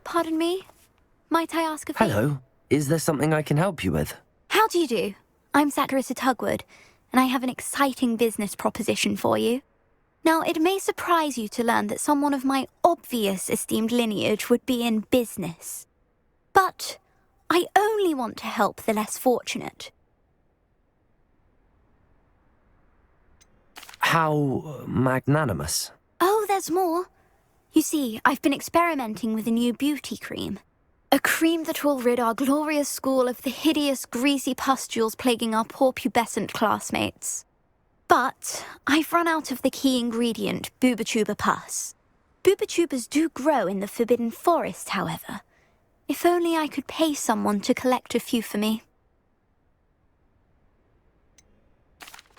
Pardon me? Might I ask a favor? Hello. Is there something I can help you with? How do you do? I'm Satirissa Tugwood, and I have an exciting business proposition for you. Now, it may surprise you to learn that someone of my obvious esteemed lineage would be in business. But I only want to help the less fortunate. How magnanimous. Oh, there's more. You see, I've been experimenting with a new beauty cream. A cream that will rid our glorious school of the hideous, greasy pustules plaguing our poor pubescent classmates. But I've run out of the key ingredient, booba-tuber pus. Booba-tubers do grow in the Forbidden Forest, however. If only I could pay someone to collect a few for me.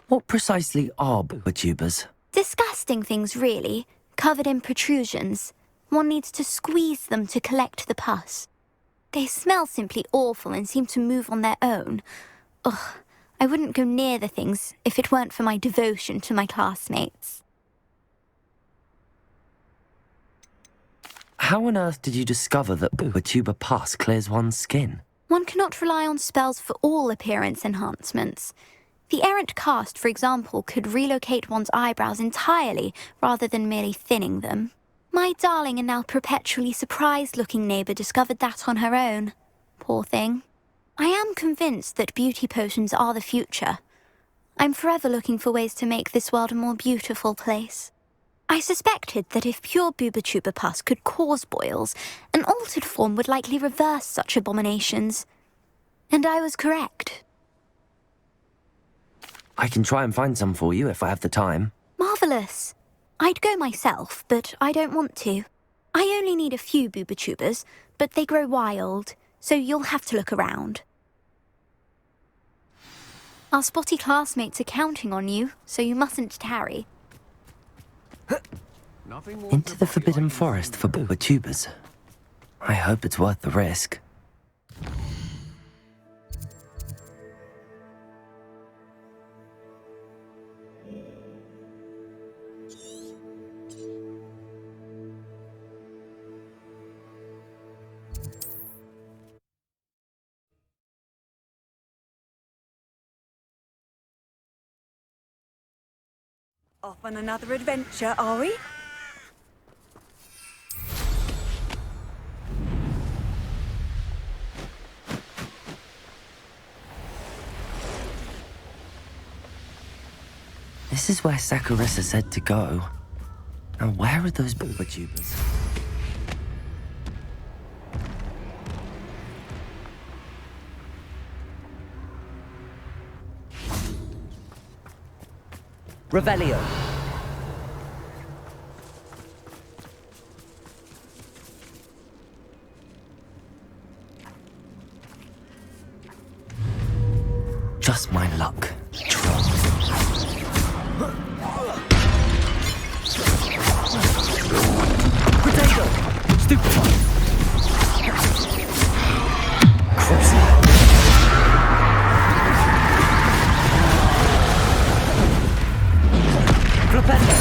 What precisely are booba-tubers? Disgusting things, really, covered in protrusions. One needs to squeeze them to collect the pus. They smell simply awful and seem to move on their own. Ugh, I wouldn't go near the things if it weren't for my devotion to my classmates. How on earth did you discover that booba-tuber pus clears one's skin? One cannot rely on spells for all appearance enhancements. The errant cast, for example, could relocate one's eyebrows entirely rather than merely thinning them. My darling and now perpetually surprised-looking neighbour discovered that on her own. Poor thing. I am convinced that beauty potions are the future. I'm forever looking for ways to make this world a more beautiful place. I suspected that if pure booba-tuber pus could cause boils, an altered form would likely reverse such abominations. And I was correct. I can try and find some for you if I have the time. Marvellous. I'd go myself, but I don't want to. I only need a few booba-tubers, but they grow wild, so you'll have to look around. Our spotty classmates are counting on you, so you mustn't tarry. Into the Forbidden Forest for booba-tubers. I hope it's worth the risk. Off on another adventure, are we? This is where Satirissa said to go. Now where are those booba-tubers? Revelio. Just my luck. Potato! Stupefy! Crucible! Propender!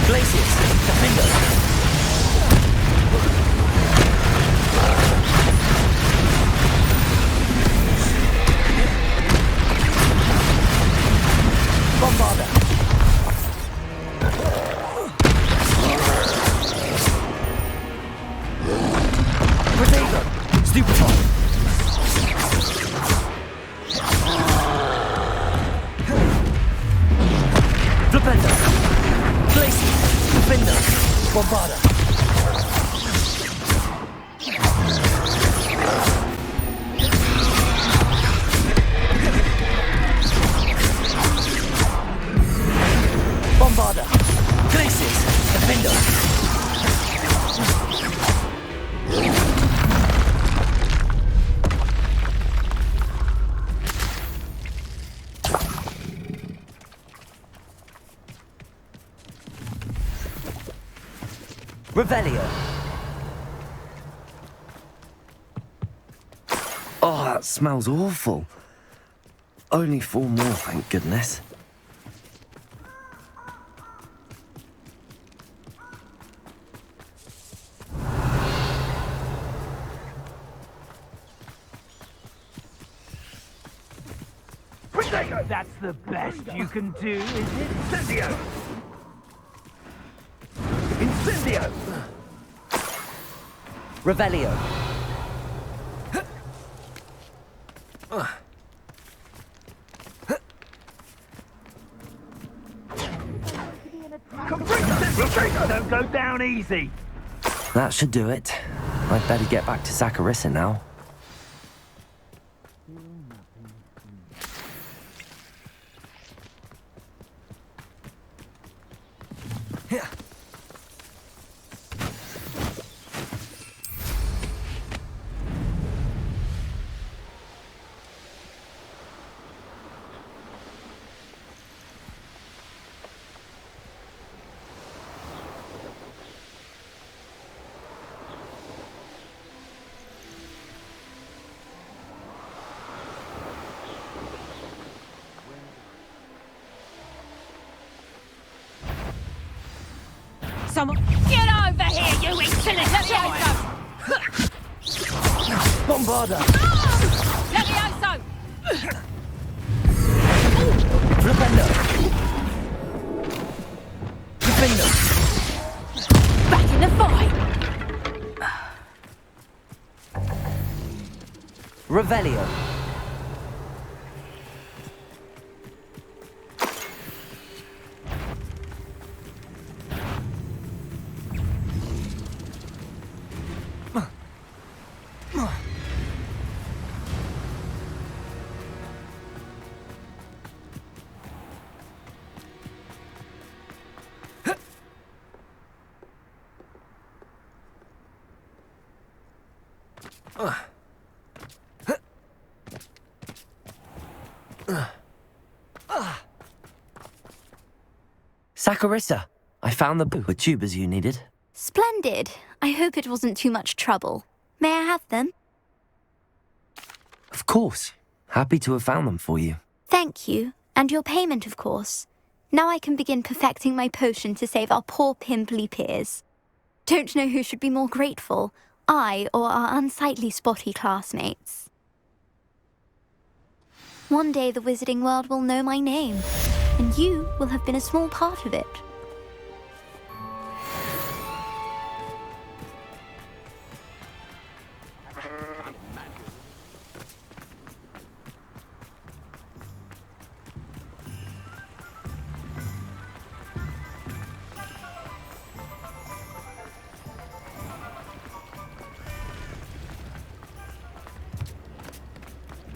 Glacius! Defender! Bombarder! Potato! Stupefy! Propender! Glacius! Defender! Bombarder! Revelio. Oh, that smells awful. Only 4 more, thank goodness. That's the best you can do, is it? Incendio! Incendio! Revelio. Don't go down easy. That should do it. I'd better get back to Saccharissa now. Someone... Get over here, you insolent child! Bombarda! Levioso! Flipendo! Flipendo! Back in the fight! Revelio. Saccharissa, I found the tubers you needed. Splendid. I hope it wasn't too much trouble. May I have them? Of course. Happy to have found them for you. Thank you. And your payment, of course. Now I can begin perfecting my potion to save our poor pimply peers. Don't know who should be more grateful, I or our unsightly spotty classmates. One day the wizarding world will know my name, and you will have been a small part of it.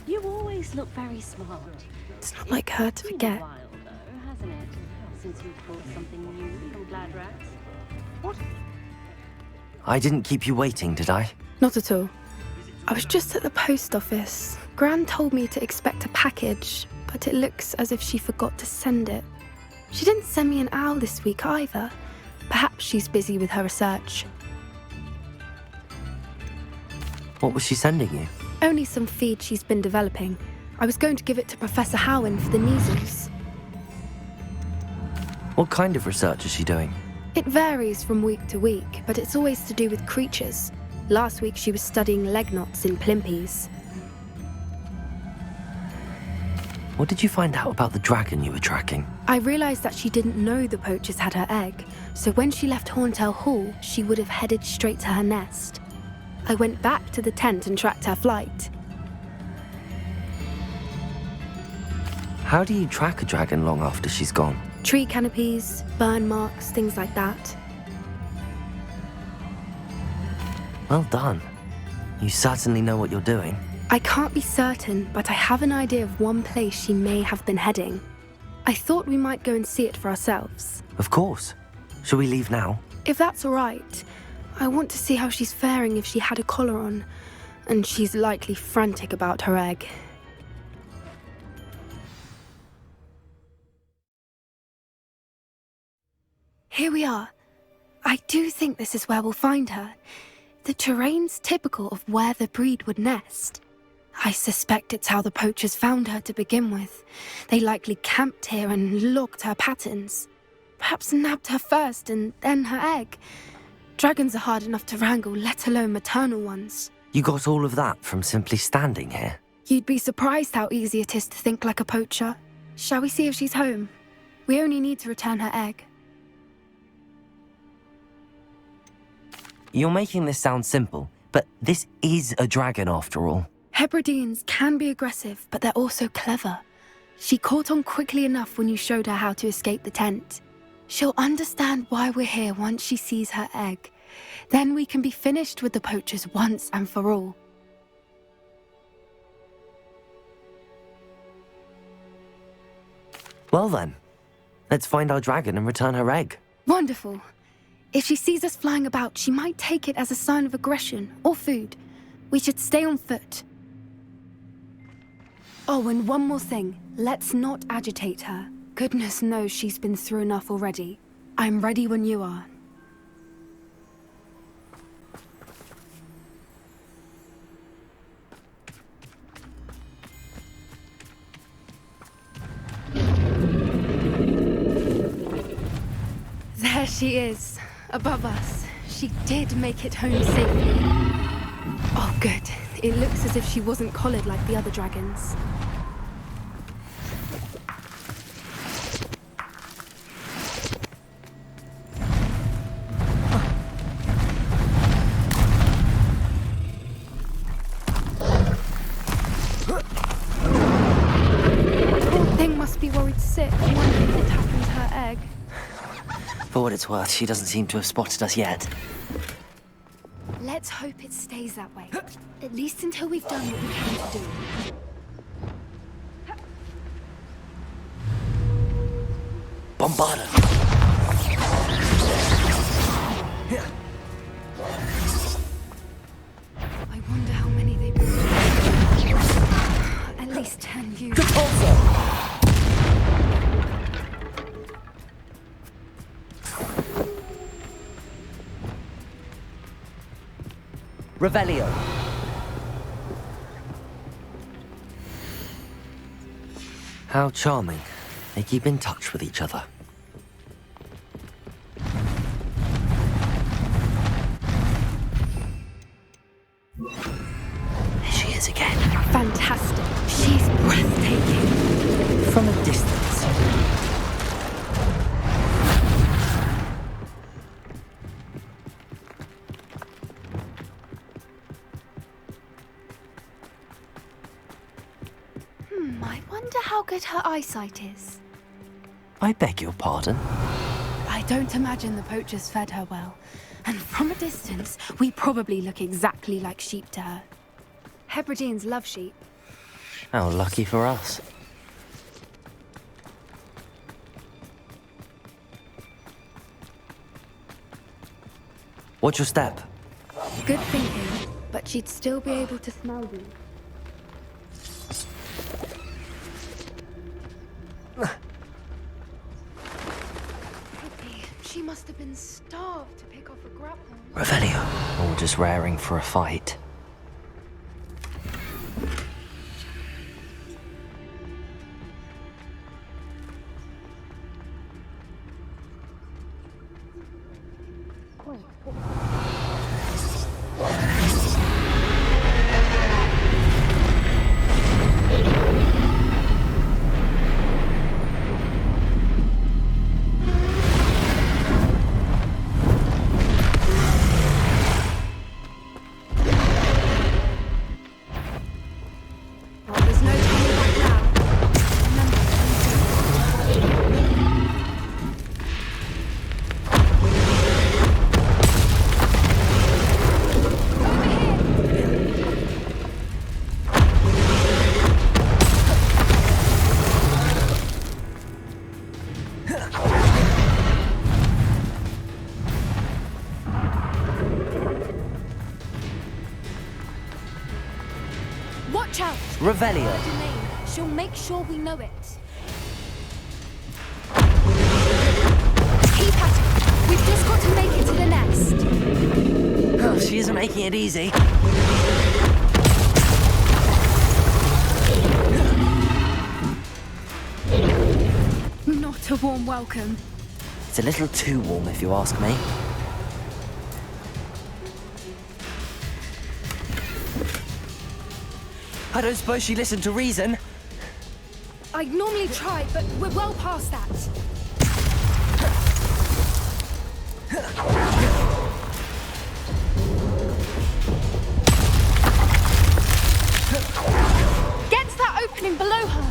You always look very smart. It's not like her to forget. Been a while, though, hasn't it? Since you bought something new from Glad Rags. What? I didn't keep you waiting, did I? Not at all. I was just at the post office. Gran told me to expect a package, but it looks as if she forgot to send it. She didn't send me an owl this week either. Perhaps she's busy with her research. What was she sending you? Only some feed she's been developing. I was going to give it to Professor Howin for the measles. What kind of research is she doing? It varies from week to week, but it's always to do with creatures. Last week she was studying leg knots in plimpies. What did you find out about the dragon you were tracking? I realised that she didn't know the poachers had her egg, so when she left Horntail Hall, she would have headed straight to her nest. I went back to the tent and tracked her flight. How do you track a dragon long after she's gone? Tree canopies, burn marks, things like that. Well done. You certainly know what you're doing. I can't be certain, but I have an idea of one place she may have been heading. I thought we might go and see it for ourselves. Of course. Shall we leave now? If that's all right. I want to see how she's faring if she had a collar on, and she's likely frantic about her egg. Here we are. I do think this is where we'll find her. The terrain's typical of where the breed would nest. I suspect it's how the poachers found her to begin with. They likely camped here and logged her patterns. Perhaps nabbed her first and then her egg. Dragons are hard enough to wrangle, let alone maternal ones. You got all of that from simply standing here? You'd be surprised how easy it is to think like a poacher. Shall we see if she's home? We only need to return her egg. You're making this sound simple, but this is a dragon after all. Hebrideans can be aggressive, but they're also clever. She caught on quickly enough when you showed her how to escape the tent. She'll understand why we're here once she sees her egg. Then we can be finished with the poachers once and for all. Well then, let's find our dragon and return her egg. Wonderful. If she sees us flying about, she might take it as a sign of aggression or food. We should stay on foot. Oh, and one more thing. Let's not agitate her. Goodness knows she's been through enough already. I'm ready when you are. There she is, above us. She did make it home safely. Oh, good. It looks as if she wasn't collared like the other dragons. Poor thing must be worried sick, wondering what happened to her egg. For what it's worth, she doesn't seem to have spotted us yet. Let's hope it stays that way. At least until we've done what we can to do. Bombarda! I wonder how many they brought. At least 10 you. Revelio. How charming. They keep in touch with each other. There she is again. Fantastic. She's breathtaking. From a distance. I wonder how good her eyesight is. I beg your pardon? I don't imagine the poachers fed her well. And from a distance, we probably look exactly like sheep to her. Hebrideans love sheep. How lucky for us. Watch your step. Good thinking, but she'd still be able to smell you. She must have been starved to pick off a grapple. Revelio. Or just raring for a fight. Watch out! Revelio. Her name. She'll make sure we know it. Keep at it. We've just got to make it to the nest. Oh, she isn't making it easy. Not a warm welcome. It's a little too warm, if you ask me. I don't suppose she listened to reason. I normally try, but we're well past that. Get to that opening below her.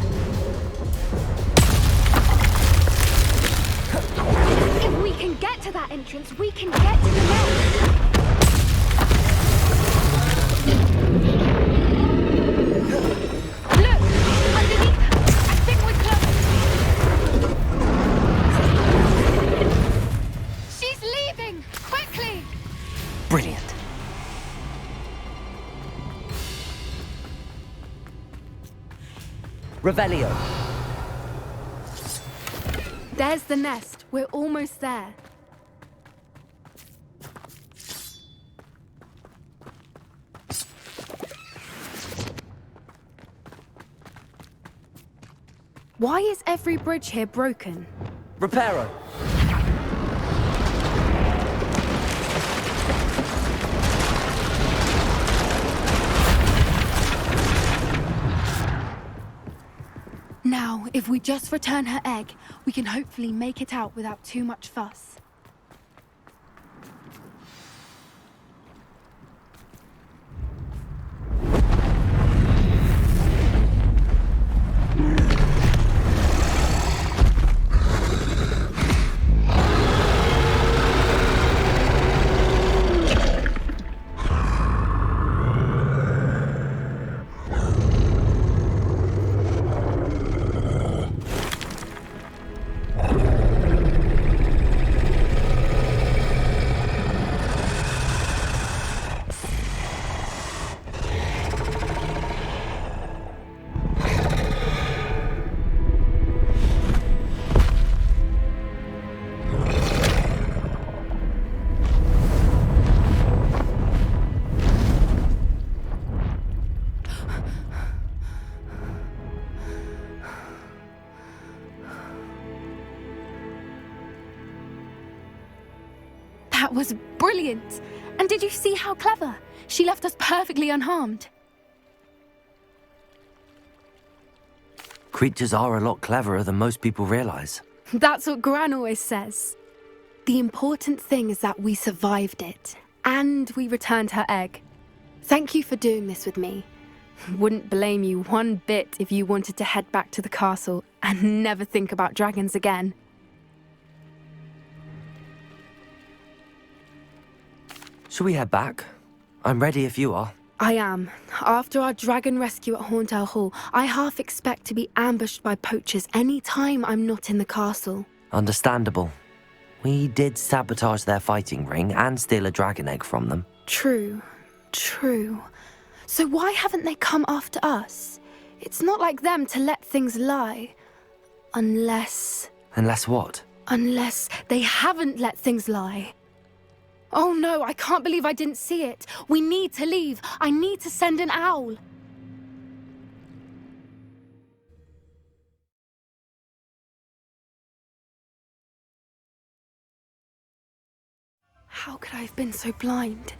If we can get to that entrance, we can get to the nest. Look! Underneath her! I think we're close! She's leaving! Quickly! Brilliant. Revelio. There's the nest. We're almost there. Why is every bridge here broken? Reparo. Now, if we just return her egg, we can hopefully make it out without too much fuss. That was brilliant! And did you see how clever? She left us perfectly unharmed. Creatures are a lot cleverer than most people realize. That's what Gran always says. The important thing is that we survived it, and we returned her egg. Thank you for doing this with me. Wouldn't blame you one bit if you wanted to head back to the castle and never think about dragons again. Shall we head back? I'm ready if you are. I am. After our dragon rescue at Hauntel Hall, I half expect to be ambushed by poachers any time I'm not in the castle. Understandable. We did sabotage their fighting ring and steal a dragon egg from them. True. So why haven't they come after us? It's not like them to let things lie. Unless what? Unless they haven't let things lie. Oh no, I can't believe I didn't see it. We need to leave. I need to send an owl. How could I have been so blind?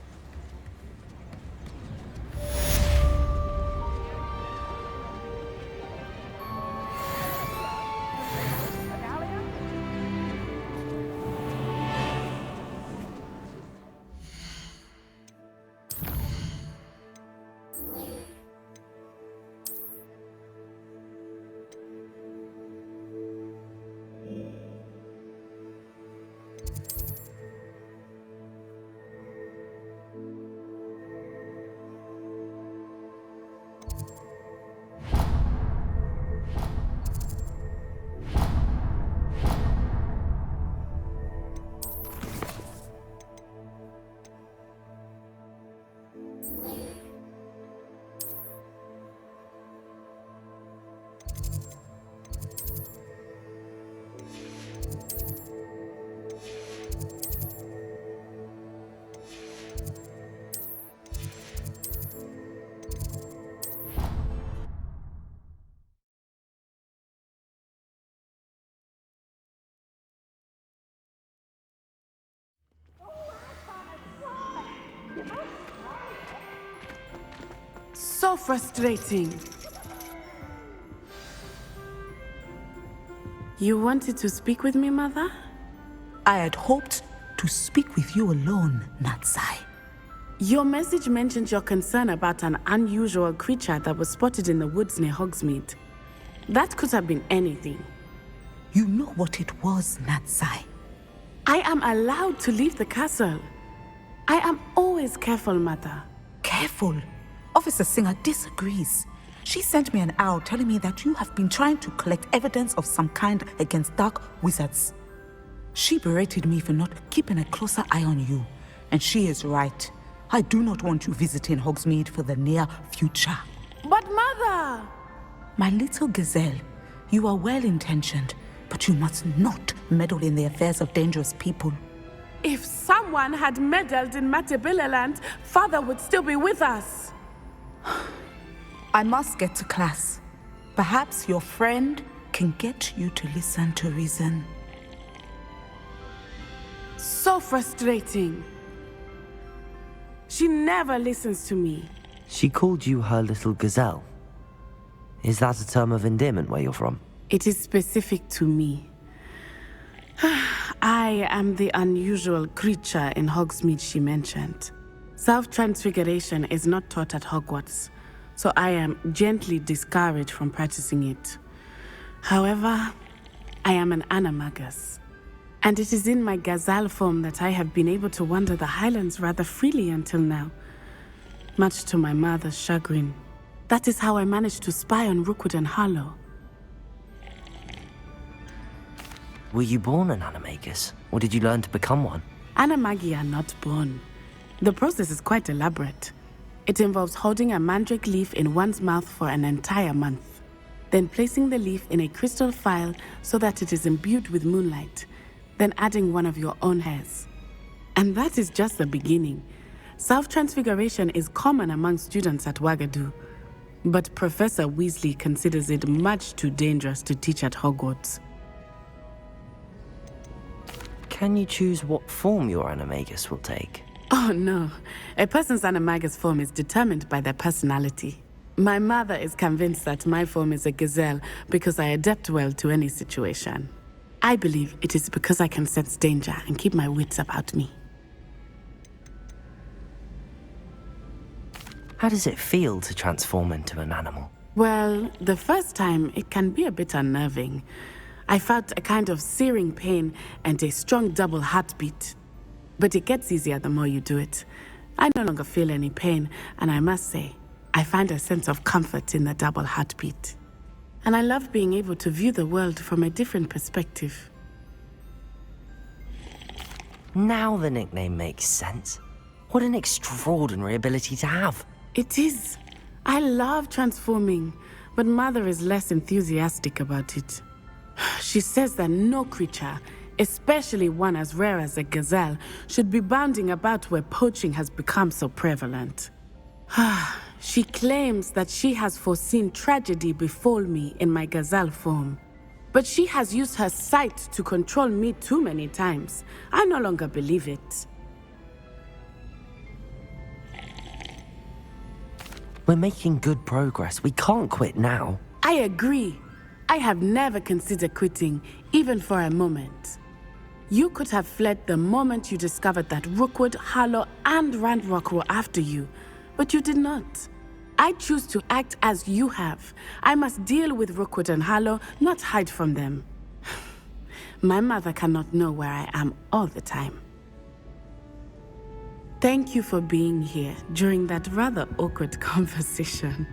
So frustrating. You wanted to speak with me, Mother? I had hoped to speak with you alone, Natsai. Your message mentioned your concern about an unusual creature that was spotted in the woods near Hogsmeade. That could have been anything. You know what it was, Natsai. I am allowed to leave the castle. I am always careful, Mother. Careful. Officer Singer disagrees. She sent me an owl telling me that you have been trying to collect evidence of some kind against dark wizards. She berated me for not keeping a closer eye on you, and she is right. I do not want you visiting Hogsmeade for the near future. But Mother! My little gazelle, you are well-intentioned, but you must not meddle in the affairs of dangerous people. If someone had meddled in Matabeleland, Father would still be with us. I must get to class. Perhaps your friend can get you to listen to reason. So frustrating. She never listens to me. She called you her little gazelle. Is that a term of endearment where you're from? It is specific to me. I am the unusual creature in Hogsmeade she mentioned. Self-transfiguration is not taught at Hogwarts, so I am gently discouraged from practicing it. However, I am an animagus, and it is in my gazelle form that I have been able to wander the highlands rather freely until now, much to my mother's chagrin. That is how I managed to spy on Rookwood and Harlow. Were you born an animagus, or did you learn to become one? Animagi are not born. The process is quite elaborate. It involves holding a mandrake leaf in one's mouth for an entire month, then placing the leaf in a crystal phial so that it is imbued with moonlight, then adding one of your own hairs. And that is just the beginning. Self-transfiguration is common among students at Wagadu, but Professor Weasley considers it much too dangerous to teach at Hogwarts. Can you choose what form your animagus will take? Oh no, a person's animagus form is determined by their personality. My mother is convinced that my form is a gazelle because I adapt well to any situation. I believe it is because I can sense danger and keep my wits about me. How does it feel to transform into an animal? Well, the first time it can be a bit unnerving. I felt a kind of searing pain and a strong double heartbeat. But it gets easier the more you do it. I no longer feel any pain, and I must say, I find a sense of comfort in the double heartbeat. And I love being able to view the world from a different perspective. Now the nickname makes sense. What an extraordinary ability to have. It is. I love transforming, but Mother is less enthusiastic about it. She says that no creature, especially one as rare as a gazelle, should be bounding about where poaching has become so prevalent. She claims that she has foreseen tragedy befall me in my gazelle form. But she has used her sight to control me too many times. I no longer believe it. We're making good progress. We can't quit now. I agree. I have never considered quitting, even for a moment. You could have fled the moment you discovered that Rookwood, Harlow, and Ranrock were after you, but you did not. I choose to act as you have. I must deal with Rookwood and Harlow, not hide from them. My mother cannot know where I am all the time. Thank you for being here during that rather awkward conversation.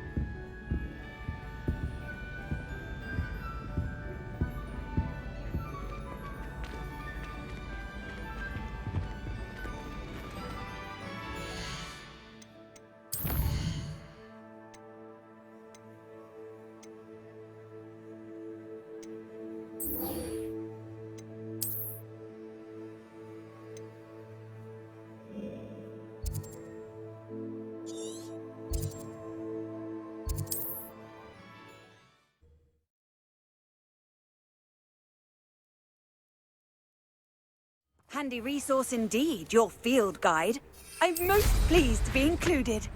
Handy resource indeed, your field guide. I'm most pleased to be included.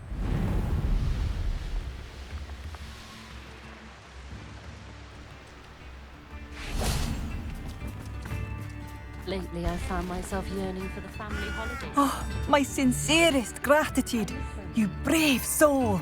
Lately, I found myself yearning for the family holidays. Oh, my sincerest gratitude, you brave soul.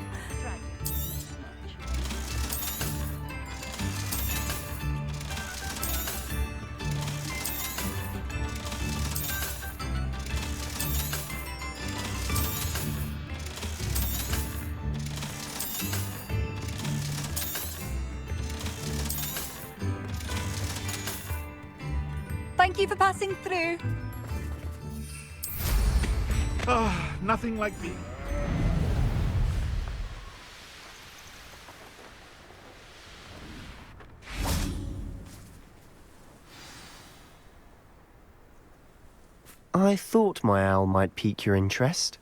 Thank you for passing through. Ah, nothing like being. I thought my owl might pique your interest.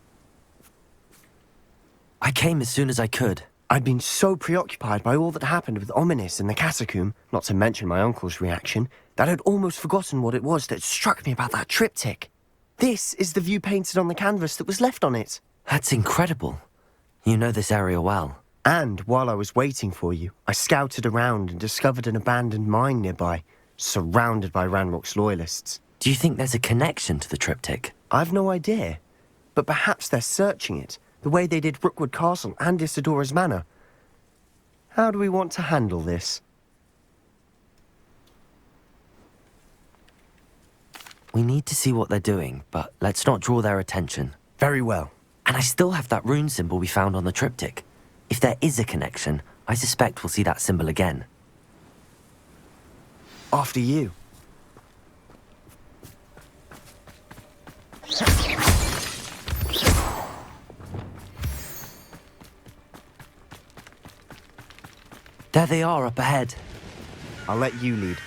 I came as soon as I could. I'd been so preoccupied by all that happened with Ominis in the catacomb, not to mention my uncle's reaction, that I'd almost forgotten what it was that struck me about that triptych. This is the view painted on the canvas that was left on it. That's incredible. You know this area well. And while I was waiting for you, I scouted around and discovered an abandoned mine nearby, surrounded by Ranrock's loyalists. Do you think there's a connection to the triptych? I've no idea, but perhaps they're searching it, the way they did Rookwood Castle and Isidora's Manor. How do we want to handle this? We need to see what they're doing, but let's not draw their attention. Very well. And I still have that rune symbol we found on the triptych. If there is a connection, I suspect we'll see that symbol again. After you. There they are up ahead. I'll let you lead.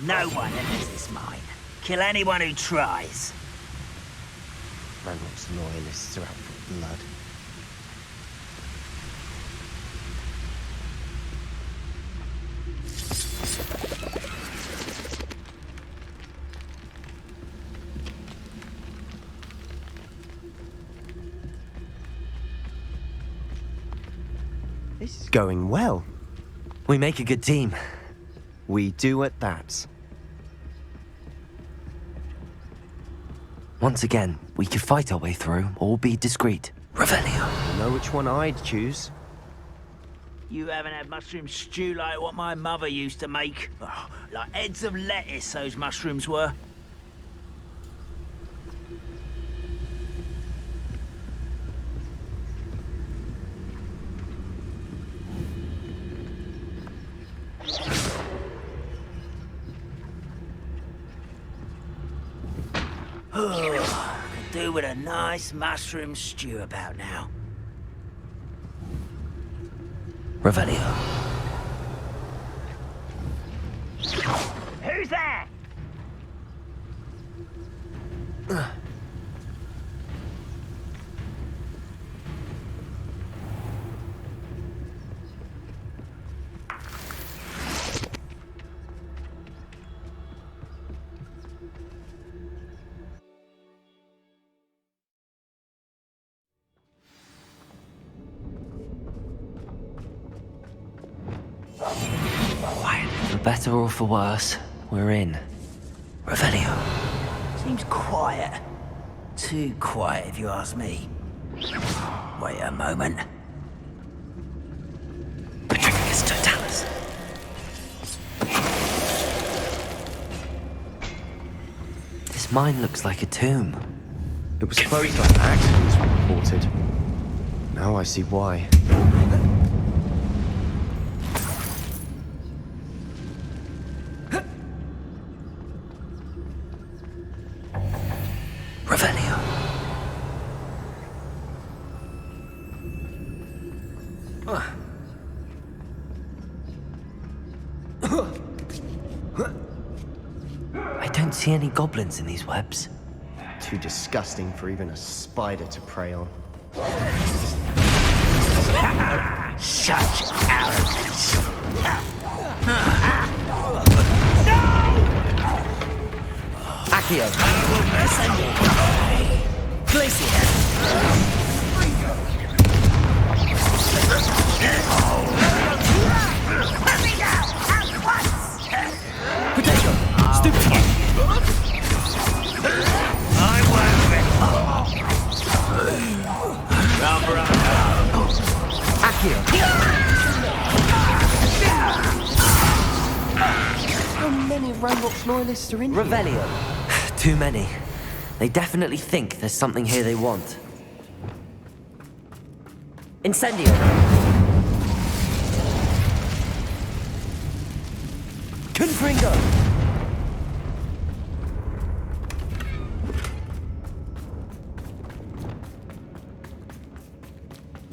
No one enters this mine. Kill anyone who tries. Ranrock's loyalists are out for blood. This is going well. We make a good team. We do at that. Once again, we could fight our way through or be discreet. Revelio. You know which one I'd choose? You haven't had mushroom stew like what my mother used to make. Oh, like heads of lettuce, those mushrooms were. Could do with a nice mushroom stew about now. Revelio. Who's there? For better or for worse, we're in. Revelio. Seems quiet. Too quiet, if you ask me. Wait a moment. Petrificus totalis. This mine looks like a tomb. It was closed by accidents, we reported. Now I see why. Revelio. I don't see any goblins in these webs. Too disgusting for even a spider to prey on. Such arrogance. Accio. Glacier. Potato. Stupid. How many Ranrock's loyalists are in here? Revelio. Too many. They definitely think there's something here they want. Incendio. Confringo.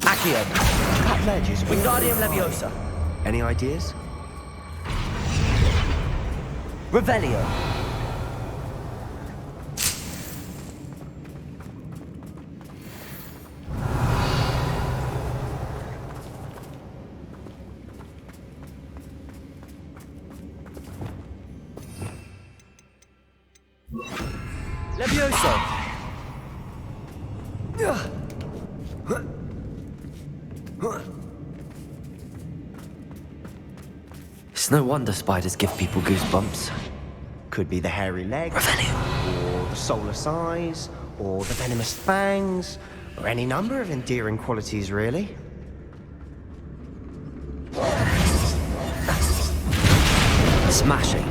Accio. That ledge is Wingardium Leviosa. Any ideas? Revelio. Levioso. It's no wonder spiders give people goosebumps. Could be the hairy legs, or the soulless eyes, or the venomous fangs, or any number of endearing qualities, really. Smashing.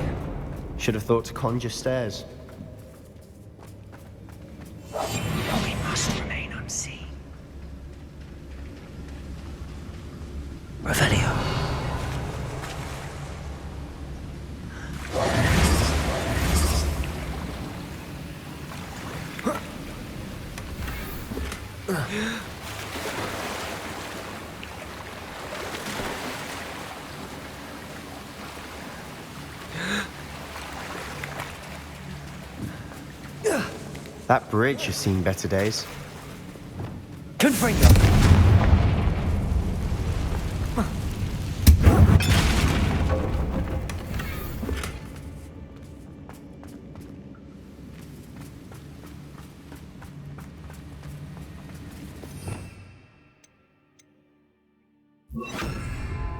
Should have thought to conjure stairs. We must remain unseen. Revelio. That bridge has seen better days. Confringo.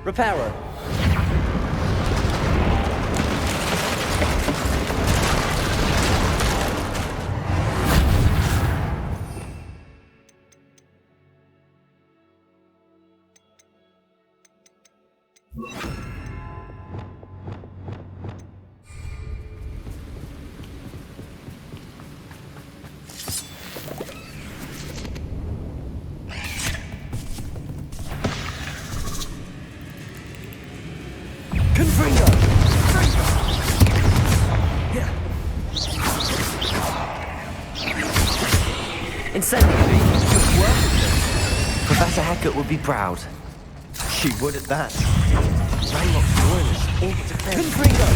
Reparo. Confringo! Incendiary! Professor Hecat would be proud. She would at that. Ranrock's loyalists, all but defense. Confringo!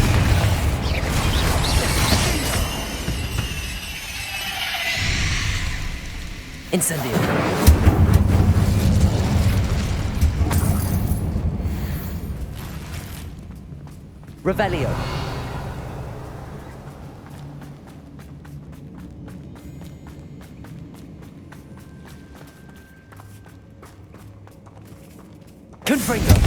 Incendiary! Revelio. Confringo.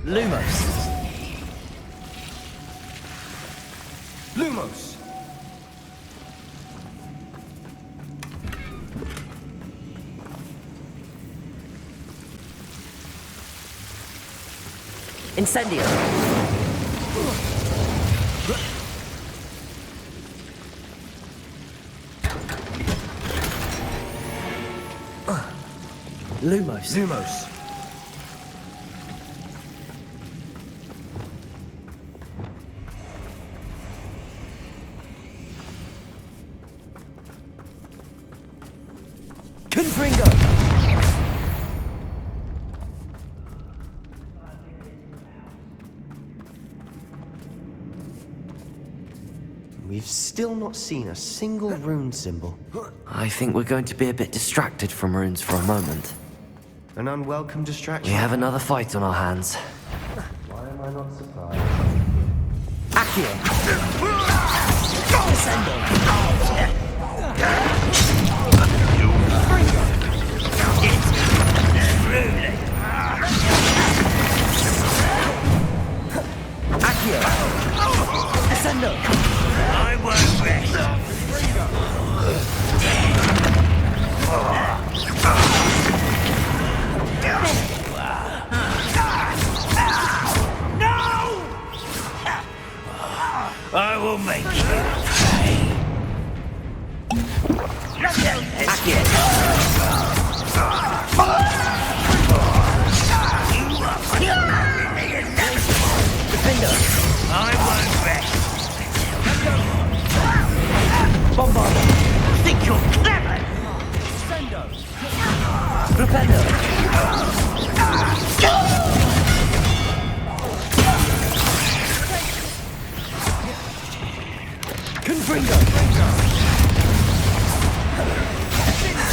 Lumos. Lumos! Incendio. Lumos. Lumos. Confringo. We've still not seen a single rune symbol. I think we're going to be a bit distracted from runes for a moment. An unwelcome distraction. We have another fight on our hands. Why am I not surprised? Accio. Descendo. Defender! I won't rest. Bombarder! Think you're clever? Propender! Confringo!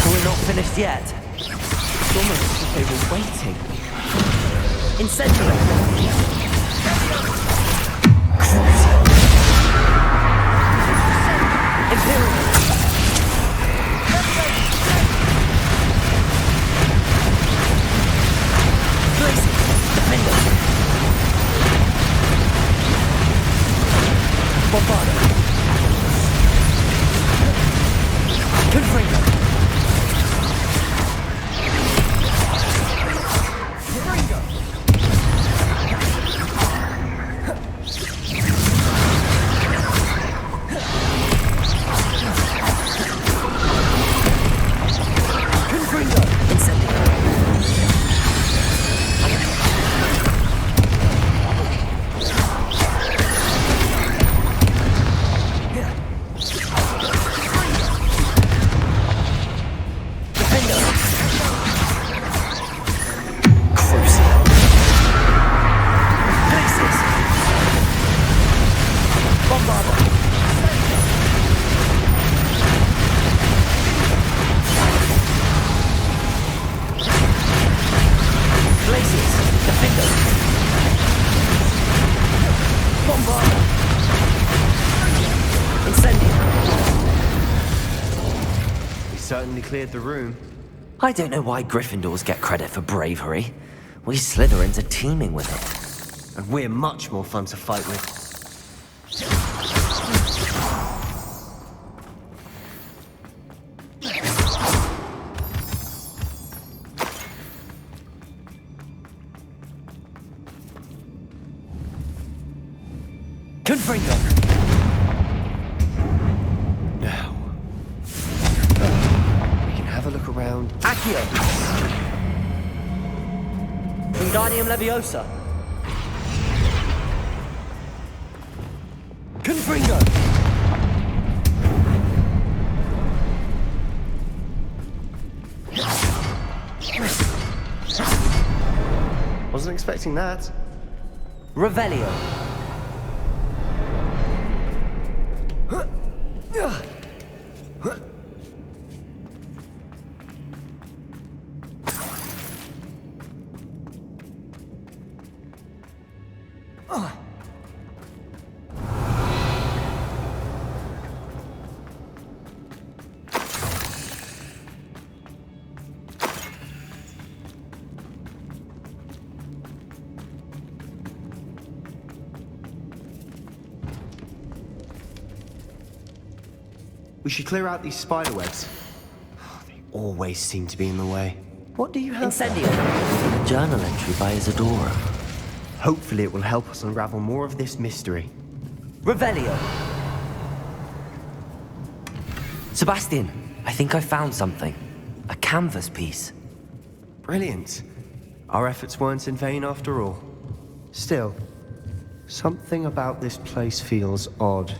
We're not finished yet. It's almost as if they were waiting. Incendiary! Imperial! Blazing! Defender! Bombarder! Confringo! Certainly cleared the room. I don't know why Gryffindors get credit for bravery. We Slytherins are teeming with it. And we're much more fun to fight with. Confringo! Now. We can have a look around. Accio! Wingardium Leviosa! Confringo! Wasn't expecting that. Revelio! We should clear out these spider webs. They always seem to be in the way. What do you have? Incendio! A journal entry by Isadora. Hopefully it will help us unravel more of this mystery. Revelio! Sebastian, I think I found something. A canvas piece. Brilliant. Our efforts weren't in vain after all. Still, something about this place feels odd.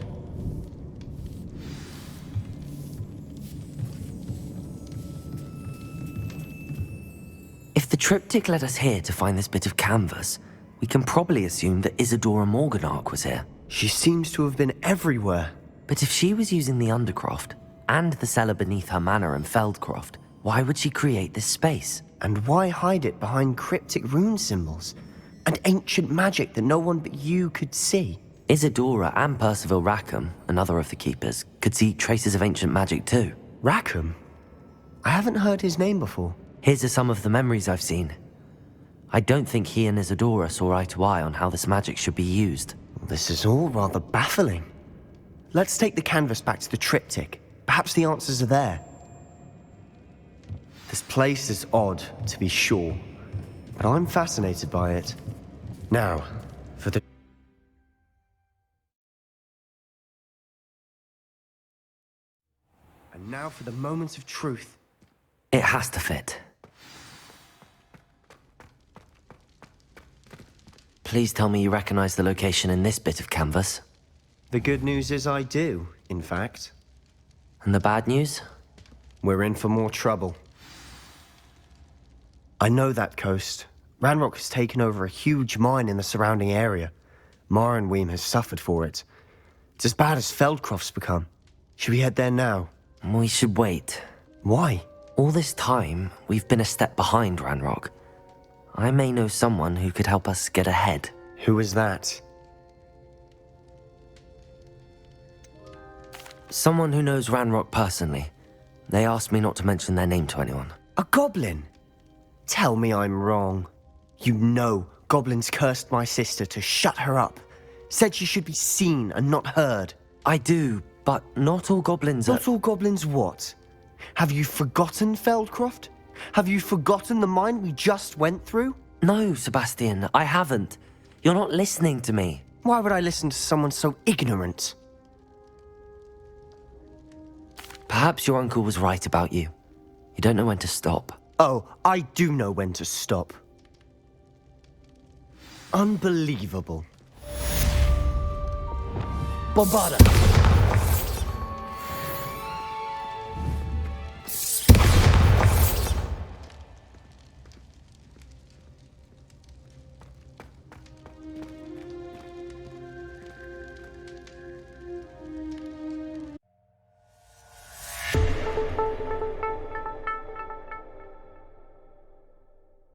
If the triptych led us here to find this bit of canvas, we can probably assume that Isadora Morganach was here. She seems to have been everywhere. But if she was using the Undercroft, and the cellar beneath her manor in Feldcroft, why would she create this space? And why hide it behind cryptic rune symbols? And ancient magic that no one but you could see? Isadora and Percival Rackham, another of the Keepers, could see traces of ancient magic too. Rackham? I haven't heard his name before. Here's are some of the memories I've seen. I don't think he and Isadora saw eye to eye on how this magic should be used. This is all rather baffling. Let's take the canvas back to the triptych. Perhaps the answers are there. This place is odd, to be sure, but I'm fascinated by it. Now, for the... And now for the moment of truth. It has to fit. Please tell me you recognize the location in this bit of canvas. The good news is I do, in fact. And the bad news? We're in for more trouble. I know that coast. Ranrock has taken over a huge mine in the surrounding area. Marenweem has suffered for it. It's as bad as Feldcroft's become. Should we head there now? We should wait. Why? All this time, we've been a step behind Ranrock. I may know someone who could help us get ahead. Who is that? Someone who knows Ranrock personally. They asked me not to mention their name to anyone. A goblin? Tell me I'm wrong. You know goblins cursed my sister to shut her up. Said she should be seen and not heard. I do, but not all goblins are... Not all goblins what? Have you forgotten Feldcroft? Have you forgotten the mine we just went through? No, Sebastian, I haven't. You're not listening to me. Why would I listen to someone so ignorant? Perhaps your uncle was right about you. You don't know when to stop. Oh, I do know when to stop. Unbelievable. Bombarda!